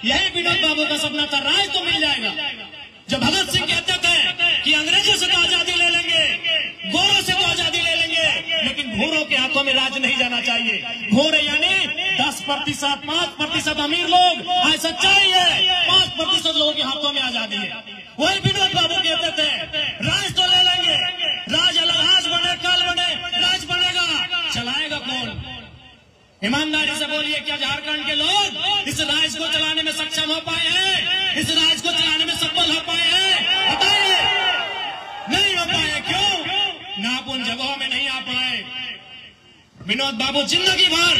यही विनोद बाबू का सपना था, राज तो मिल जाएगा। जो भगत सिंह कहते थे कि अंग्रेजों से तो आजादी ले लेंगे, गोरों से तो आजादी ले लेंगे, लेकिन भूरों के हाथों में राज नहीं जाना चाहिए। भूरे यानी 10%, 5% अमीर लोग, आज सच्चाई है 5% लोगों के हाथों में आजादी है। वही विनोद बाबू कहते थे राज तो ले लेंगे, राज अलग आज बने कल बने, राज बनेगा, चलाएगा कौन? ईमानदारी से बोलिए, क्या झारखंड के लोग इस राज को चलाने में सक्षम हो पाए हैं? इस राज को चलाने में सफल हो पाए हैं? बताइए, नहीं हो पाए। क्यों? ना उन जगहों में नहीं आ पाए। विनोद बाबू जिंदगी भर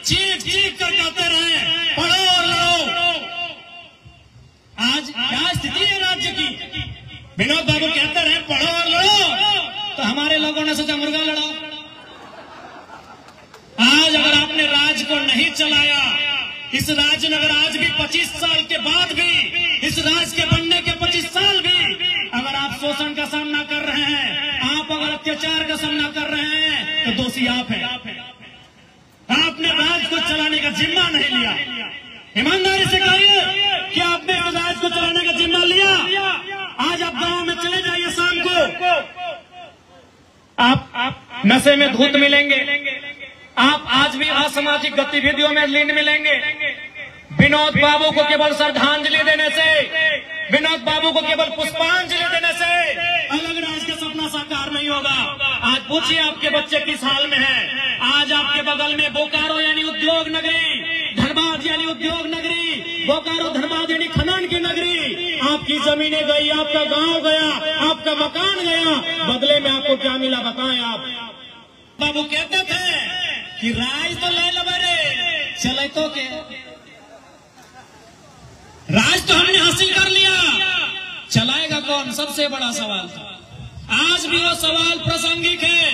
चीख चीख कर कहते रहे पढ़ो और लड़ो। आज क्या स्थिति है राज्य की? विनोद बाबू कहते रहे पढ़ो और लड़ो, तो हमारे लोगों ने सोचा मुर्गा लड़ाओ। आज अगर आपने राज को नहीं चलाया, इस राज्य में अगर आज भी 25 साल के बाद भी, इस राज्य के बनने के 25 साल भी अगर आप शोषण का सामना कर रहे हैं, आप अगर अत्याचार का सामना कर रहे हैं, तो दोषी आप हैं। आपने राज्य को चलाने का जिम्मा नहीं लिया। ईमानदारी से कहिए कि आपने राज्य को चलाने का जिम्मा लिया। आज आप गांव में चले जाइए, शाम को आप नशे में धूत मिलेंगे, आप आज भी असामाजिक गतिविधियों में लीन मिलेंगे। विनोद बाबू को केवल श्रद्धांजलि देने से, विनोद बाबू को केवल पुष्पांजलि देने से अलग राज्य का सपना साकार नहीं होगा। आज पूछिए आपके बच्चे किस हाल में है। आज आपके बगल में बोकारो यानी उद्योग नगरी, धनबाद यानी उद्योग नगरी, बोकारो धनबाद यानी खनन की नगरी, आपकी जमीनें गई, आपका गांव गया, आपका मकान गया, बदले में आपको क्या मिला बताएं आप? बाबू कहते थे कि राज तो ले लो रे, चले तो के राज तो हमने हासिल कर लिया, चलाएगा कौन? सबसे बड़ा सवाल था। आज भी वो सवाल प्रासंगिक है।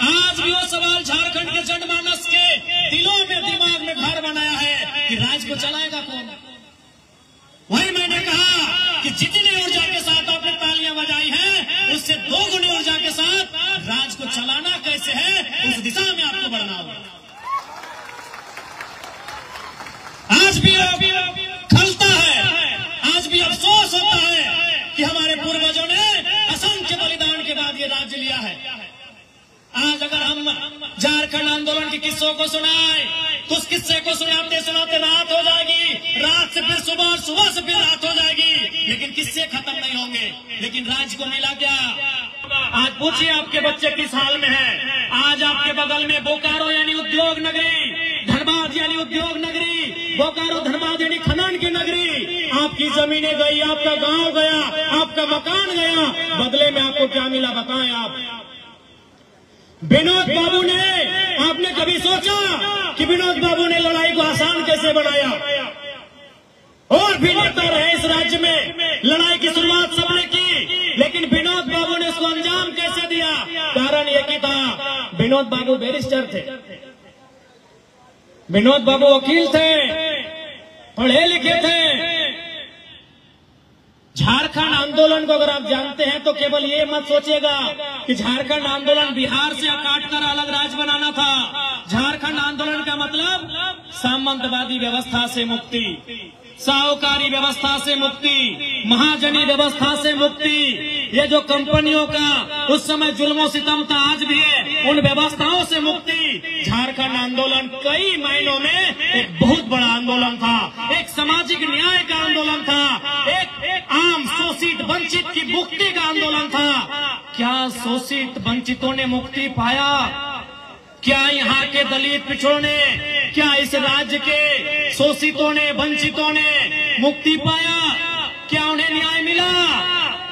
आज भी वो सवाल झारखंड के जनमानस के दिलों में, दिमाग में घर बनाया है कि राज को चलाएगा कौन? वही मैंने कहा कि जितनी ऊर्जा के साथ आपने तालियां बजाई हैं, उससे 2 गुनी ऊर्जा के साथ राज को चलाना कैसे है, उस दिशा में आपको बढ़ना होगा। आज भी खलता है, आज भी अफसोस होता है कि हमारे पूर्वजों ने असंख्य बलिदान के बाद ये राज्य लिया है। आज अगर हम झारखंड आंदोलन के किस्सों को सुनाए, तो उस किस्से को सुनाते सुनाते रात हो जाएगी, रात से फिर सुबह, सुबह से फिर रात हो जाएगी, लेकिन किस्से खत्म नहीं होंगे। लेकिन राज्य को मिला क्या? आज पूछिए आपके बच्चे किस हाल में है। आज आपके बगल में बोकारो यानी उद्योग नगरी, धनबाद यानी उद्योग नगरी, बोकारो धनबाद यानी खनन की नगरी, आपकी जमीनें गई, आपका गांव गया, आपका मकान गया, बदले में आपको क्या मिला बताएं आप? विनोद बाबू ने, आपने कभी सोचा कि विनोद बाबू ने लड़ाई को आसान कैसे बनाया? और भी नेता रहे इस राज्य में, लड़ाई की शुरुआत सबने की, लेकिन विनोद बाबू ने इसको अंजाम कैसे दिया? कारण एक ही था, विनोद बाबू बैरिस्टर थे, विनोद बाबू वकील थे, पढ़े लिखे थे। झारखंड आंदोलन को अगर आप जानते हैं तो केवल ये मत सोचिएगा कि झारखंड आंदोलन बिहार से काटकर अलग राज्य बनाना था। झारखंड आंदोलन का मतलब सामंतवादी व्यवस्था से मुक्ति, साहूकारी व्यवस्था से मुक्ति, महाजनी व्यवस्था से मुक्ति, ये जो कंपनियों का उस समय जुल्मों सितम था, आज भी है, उन व्यवस्थाओं से मुक्ति। झारखंड आंदोलन कई मायनों में एक बहुत बड़ा आंदोलन था, एक सामाजिक न्याय का आंदोलन था, एक आम शोषित वंचित की मुक्ति का आंदोलन था। क्या शोषित वंचितों ने मुक्ति पाया? क्या यहाँ के दलित पिछड़ों ने, क्या इस राज्य के शोषितों ने, वंचितों ने मुक्ति पाया? क्या उन्हें न्याय मिला?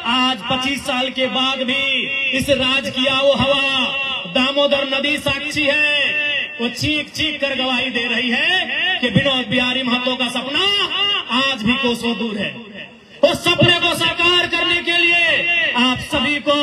आज 25 साल के बाद भी इस राज्य की आओ हवा, दामोदर नदी साक्षी है, वो चीख चीख कर गवाही दे रही है कि विनोद बिहारी महतो का सपना आज भी कोसों दूर है। उस सपने को साकार करने के लिए आप सभी को